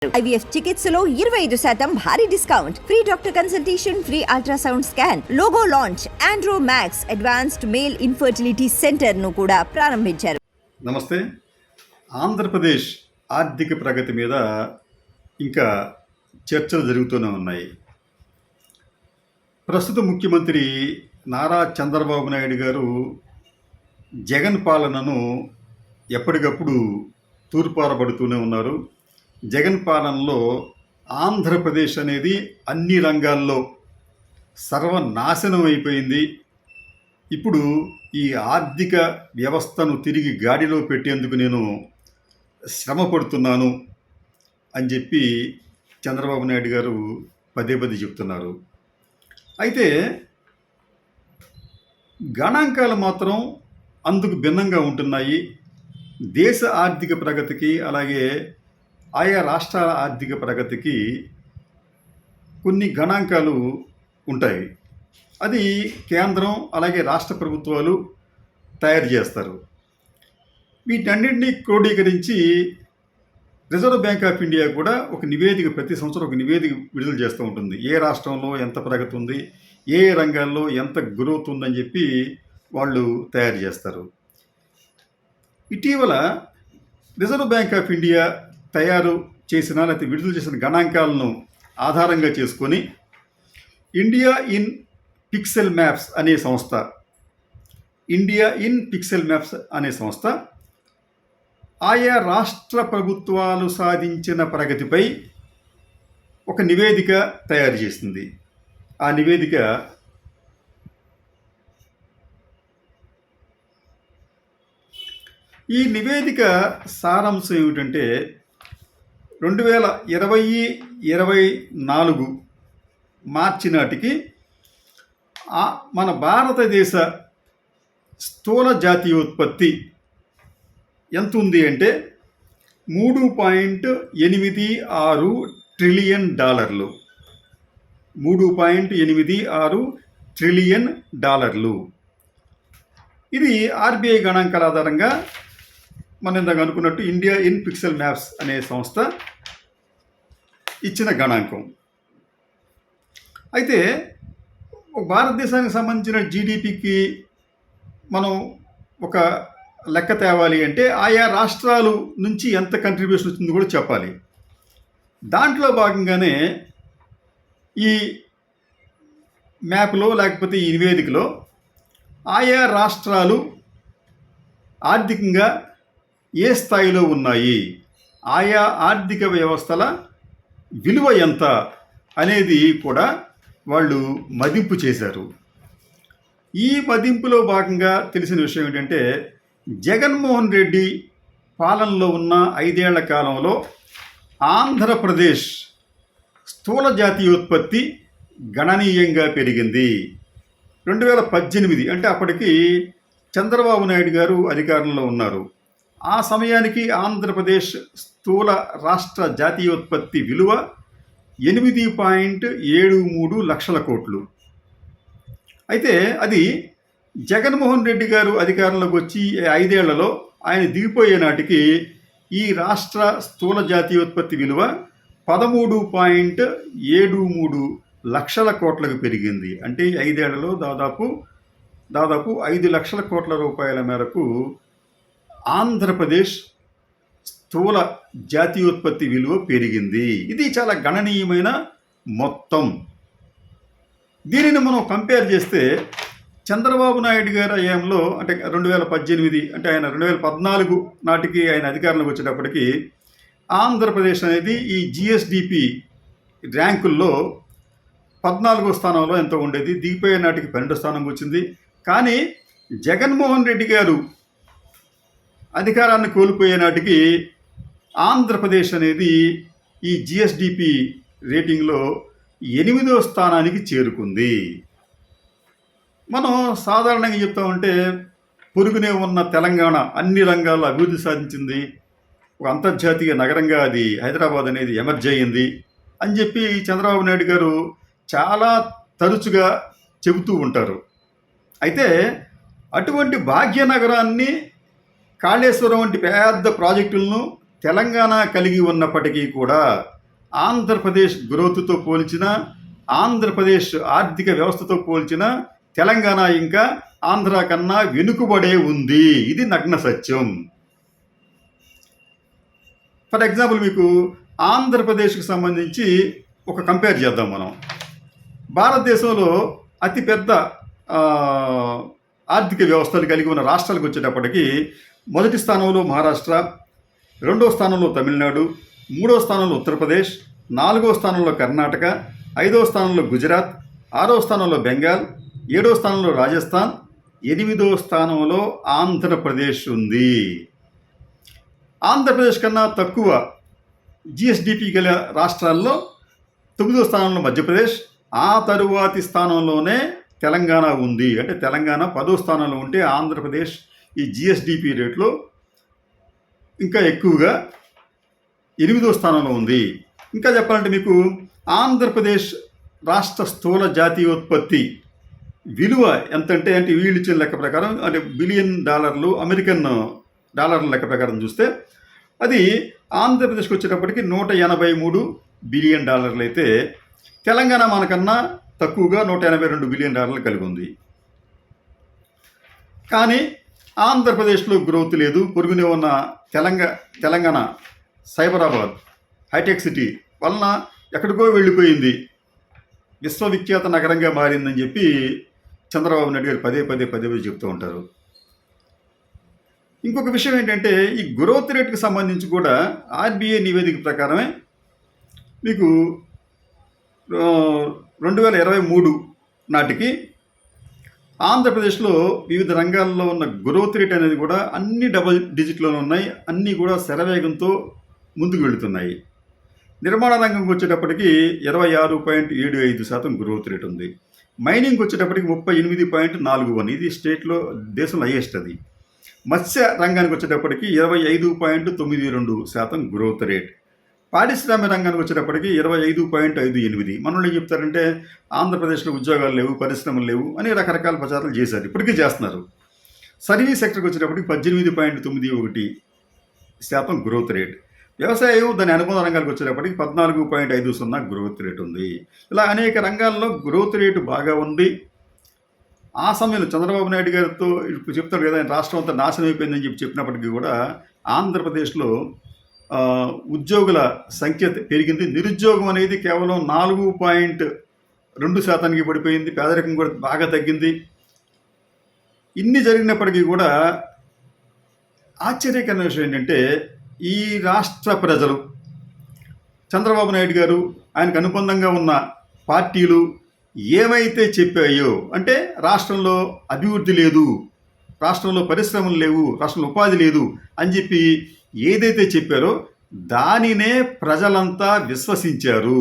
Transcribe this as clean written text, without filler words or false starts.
IVF చికిత్సలో 25% భారీ discount, free doctor consultation, free ultrasound scan, logo launch, Andro max advanced male infertility centre ను కూడా ప్రారంభించారు. నమస్తే. ఆంధ్రప్రదేశ్ ఆర్థిక ప్రగతి మీద ఇంకా చర్చలు జరుగుతూనే ఉన్నాయి. ప్రస్తుత ముఖ్యమంత్రి నారా చంద్రబాబు నాయుడు గారు జగన్ పాలనను ఎప్పటికప్పుడు తూర్పారబడుతూనే ఉన్నారు. జగన్ పాలనలో ఆంధ్రప్రదేశ్ అనేది అన్ని రంగాల్లో సర్వనాశనం అయిపోయింది. ఇప్పుడు ఈ ఆర్థిక వ్యవస్థను తిరిగి గాడిలో పెట్టేందుకు నేను శ్రమ పడుతున్నాను అని చెప్పి చంద్రబాబు నాయుడు గారు పదే పదే చెప్తున్నారు. అయితే గణాంకాలు మాత్రం అందుకు భిన్నంగా ఉంటున్నాయి. దేశ ఆర్థిక ప్రగతికి అలాగే ఆయా రాష్ట్రాల ఆర్థిక ప్రగతికి కొన్ని గణాంకాలు ఉంటాయి. అది కేంద్రం అలాగే రాష్ట్ర ప్రభుత్వాలు తయారు చేస్తారు. వీటన్నింటినీ క్రోడీకరించి రిజర్వ్ బ్యాంక్ ఆఫ్ ఇండియా కూడా ఒక నివేదిక ప్రతి సంవత్సరం ఒక నివేదిక విడుదల చేస్తూ ఉంటుంది. ఏ రాష్ట్రంలో ఎంత ప్రగతి ఉంది, ఏ రంగాల్లో ఎంత గ్రోత్ ఉందని చెప్పి వాళ్ళు తయారు చేస్తారు. ఇటీవల రిజర్వ్ బ్యాంక్ ఆఫ్ ఇండియా తయారు చేసిన లేకపోతే విడుదల చేసిన గణాంకాలను ఆధారంగా చేసుకొని ఇండియా ఇన్ పిక్సెల్ మ్యాప్స్ అనే సంస్థ ఆయా రాష్ట్ర ప్రభుత్వాలు సాధించిన ప్రగతిపై ఒక నివేదిక తయారు చేసింది. ఆ నివేదిక ఈ నివేదిక సారాంశం ఏమిటంటే 2020-24 మార్చి నాటికి మన భారతదేశ స్థూల జాతీయోత్పత్తి ఎంత ఉంది అంటే $3.86 ట్రిలియన్. 3.86 ట్రిలియన్. ఇది ఆర్బీఐ గణాంకాల ఆధారంగా మనం ఇందాక అనుకున్నట్టు ఇండియా ఇన్ పిక్సెల్ మ్యాప్స్ అనే సంస్థ ఇచ్చిన గణాంకం. అయితే భారతదేశానికి సంబంధించిన జీడిపికి మనం ఒక లెక్క తేవాలి అంటే ఆయా రాష్ట్రాలు నుంచి ఎంత కంట్రిబ్యూషన్ వచ్చిందో కూడా చెప్పాలి. దాంట్లో భాగంగానే ఈ మ్యాప్లో లేకపోతే ఈ నివేదికలో ఆయా రాష్ట్రాలు ఆర్థికంగా ఏ స్థాయిలో ఉన్నాయి, ఆయా ఆర్థిక వ్యవస్థల విలువ ఎంత అనేది కూడా వాళ్ళు మదింపు చేశారు. ఈ మదింపులో భాగంగా తెలిసిన విషయం ఏంటంటే జగన్మోహన్ రెడ్డి పాలనలో ఉన్న 5 ఏళ్ల కాలంలో ఆంధ్రప్రదేశ్ స్థూల జాతీయోత్పత్తి గణనీయంగా పెరిగింది. 2018 అంటే అప్పటికి చంద్రబాబు నాయుడు గారు అధికారంలో ఉన్నారు. ఆ సమయానికి ఆంధ్రప్రదేశ్ స్థూల రాష్ట్ర జాతీయోత్పత్తి విలువ 8.73 లక్షల కోట్లు. అయితే అది జగన్మోహన్ రెడ్డి గారు అధికారంలోకి వచ్చి 5 ఏళ్లలో ఆయన దిగిపోయే నాటికి ఈ రాష్ట్ర స్థూల జాతీయోత్పత్తి విలువ 13.73 లక్షల కోట్లకు పెరిగింది. అంటే 5 ఏళ్లలో దాదాపు 5 లక్షల కోట్ల రూపాయల మేరకు ఆంధ్రప్రదేశ్ స్థూల జాతీయోత్పత్తి విలువ పెరిగింది. ఇది చాలా గణనీయమైన మొత్తం. దీనిని మనం కంపేర్ చేస్తే చంద్రబాబు నాయుడు గారి హయాంలో అంటే 2018 అంటే ఆయన 2014 నాటికి ఆయన అధికారంలోకి వచ్చేటప్పటికి ఆంధ్రప్రదేశ్ అనేది ఈ జిఎస్డిపి ర్యాంకుల్లో 14వ స్థానంలో ఎంతో ఉండేది. దిగిపోయే నాటికి 12వ స్థానంకి వచ్చింది. కానీ జగన్మోహన్ రెడ్డి గారు అధికారాన్ని కోల్పోయే నాటికి ఆంధ్రప్రదేశ్ అనేది ఈ జిఎస్డిపి రేటింగ్లో 8వ స్థానానికి చేరుకుంది. మనం సాధారణంగా చెప్తామంటే పొరుగునే ఉన్న తెలంగాణ అన్ని రంగాల్లో అభివృద్ధి సాధించింది, ఒక అంతర్జాతీయ నగరంగా అది హైదరాబాద్ అనేది ఎమర్జ్ అయ్యింది అని చెప్పి చంద్రబాబు నాయుడు గారు చాలా తరచుగా చెబుతూ ఉంటారు. అయితే అటువంటి భాగ్యనగరాన్ని కాళేశ్వరం వంటి పెద్ద ప్రాజెక్టులను తెలంగాణ కలిగి ఉన్నప్పటికీ కూడా ఆంధ్రప్రదేశ్ గ్రోత్తో పోల్చిన, ఆంధ్రప్రదేశ్ ఆర్థిక వ్యవస్థతో పోల్చిన తెలంగాణ ఇంకా ఆంధ్ర కన్నా వెనుకబడే ఉంది. ఇది నగ్న సత్యం. ఫర్ ఎగ్జాంపుల్ మీకు ఆంధ్రప్రదేశ్కి సంబంధించి ఒక కంపేర్ చేద్దాం మనం. భారతదేశంలో అతిపెద్ద ఆర్థిక వ్యవస్థలు కలిగి ఉన్న రాష్ట్రాలకు వచ్చేటప్పటికి మొదటి స్థానంలో మహారాష్ట్ర, రెండవ స్థానంలో తమిళనాడు, మూడవ స్థానంలో ఉత్తరప్రదేశ్, నాలుగవ స్థానంలో కర్ణాటక, ఐదవ స్థానంలో గుజరాత్, ఆరవ స్థానంలో బెంగాల్, ఏడవ స్థానంలో రాజస్థాన్, ఎనిమిదవ స్థానంలో ఆంధ్రప్రదేశ్ ఉంది. ఆంధ్రప్రదేశ్ కన్నా తక్కువ జిఎస్డిపి గల రాష్ట్రాల్లో 9వ స్థానంలో మధ్యప్రదేశ్, ఆ తరువాతి స్థానంలోనే తెలంగాణ ఉంది. అంటే తెలంగాణ 10వ స్థానంలో ఉంటే ఆంధ్రప్రదేశ్ ఈ జిఎస్డిపి రేట్లో ఇంకా ఎక్కువగా 8వ స్థానంలో ఉంది. ఇంకా చెప్పాలంటే మీకు ఆంధ్రప్రదేశ్ రాష్ట్ర స్థూల జాతీయోత్పత్తి విలువ ఎంతంటే, అంటే వీళ్ళు ఇచ్చిన లెక్క ప్రకారం, అంటే బిలియన్ డాలర్లు, అమెరికన్ డాలర్ల లెక్క ప్రకారం చూస్తే అది ఆంధ్రప్రదేశ్కి వచ్చేటప్పటికి 183 బిలియన్ డాలర్లు అయితే తెలంగాణ మనకన్నా తక్కువగా 182 బిలియన్ డాలర్లు కలిగి ఉంది. కానీ ఆంధ్రప్రదేశ్లో గ్రోత్ లేదు. పొరుగునే ఉన్న తెలంగాణ సైబరాబాద్ హైటెక్ సిటీ వలన ఎక్కడికో వెళ్ళిపోయింది, విశ్వవిఖ్యాత నగరంగా మారిందని చెప్పి చంద్రబాబు నాయుడు గారు పదే చెప్తూ ఉంటారు. ఇంకొక విషయం ఏంటంటే, ఈ గ్రోత్ రేట్కి సంబంధించి కూడా ఆర్బీఐ నివేదిక ప్రకారమే మీకు 2023 నాటికి ఆంధ్రప్రదేశ్లో వివిధ రంగాల్లో ఉన్న గ్రోత్ రేట్ అనేది కూడా అన్ని డబుల్ డిజిట్లోనే ఉన్నాయి. అన్నీ కూడా శరవేగంతో ముందుకు వెళుతున్నాయి. నిర్మాణ రంగంకి వచ్చేటప్పటికి 26.75% గ్రోత్ రేట్ ఉంది. మైనింగ్కి వచ్చేటప్పటికి 38.41, ఇది స్టేట్లో దేశంలో హైయెస్ట్ అది. మత్స్య రంగానికి వచ్చేటప్పటికి 25.92% గ్రోత్ రేట్. పారిశ్రామిక రంగానికి వచ్చేటప్పటికి 25.58. మనోళ్ళు ఏం చెప్తారంటే ఆంధ్రప్రదేశ్లో ఉద్యోగాలు లేవు, పరిశ్రమలు లేవు అని రకరకాల ప్రచారాలు చేశారు, ఇప్పటికీ చేస్తున్నారు. సర్వీస్ సెక్టర్కి వచ్చేటప్పటికి 18.91% గ్రోత్ రేట్. వ్యవసాయం దాని అనుబంధ రంగాలకు వచ్చేటప్పటికి 14.50 గ్రోత్ రేట్ ఉంది. ఇలా అనేక రంగాల్లో గ్రోత్ రేటు బాగా ఉంది. ఆ సమయంలో చంద్రబాబు నాయుడు గారితో ఇప్పుడు చెప్తాడు కదా, రాష్ట్రం అంతా నాశనం అయిపోయిందని చెప్పినప్పటికీ కూడా ఆంధ్రప్రదేశ్లో ఉద్యోగుల సంఖ్య పెరిగింది. నిరుద్యోగం అనేది కేవలం 4.2% పడిపోయింది. పేదరికం కూడా బాగా తగ్గింది. ఇన్ని జరిగినప్పటికీ కూడా ఆశ్చర్యకరమైన విషయం ఏంటంటే, ఈ రాష్ట్ర ప్రజలు, చంద్రబాబు నాయుడు గారు, ఆయనకు అనుబంధంగా ఉన్న పార్టీలు ఏమైతే చెప్పాయో, అంటే రాష్ట్రంలో అభివృద్ధి లేదు, రాష్ట్రంలో పరిశ్రమలు లేవు, రాష్ట్రంలో ఉపాధి లేదు అని చెప్పి ఏదైతే చెప్పారో దానినే ప్రజలంతా విశ్వసించారు.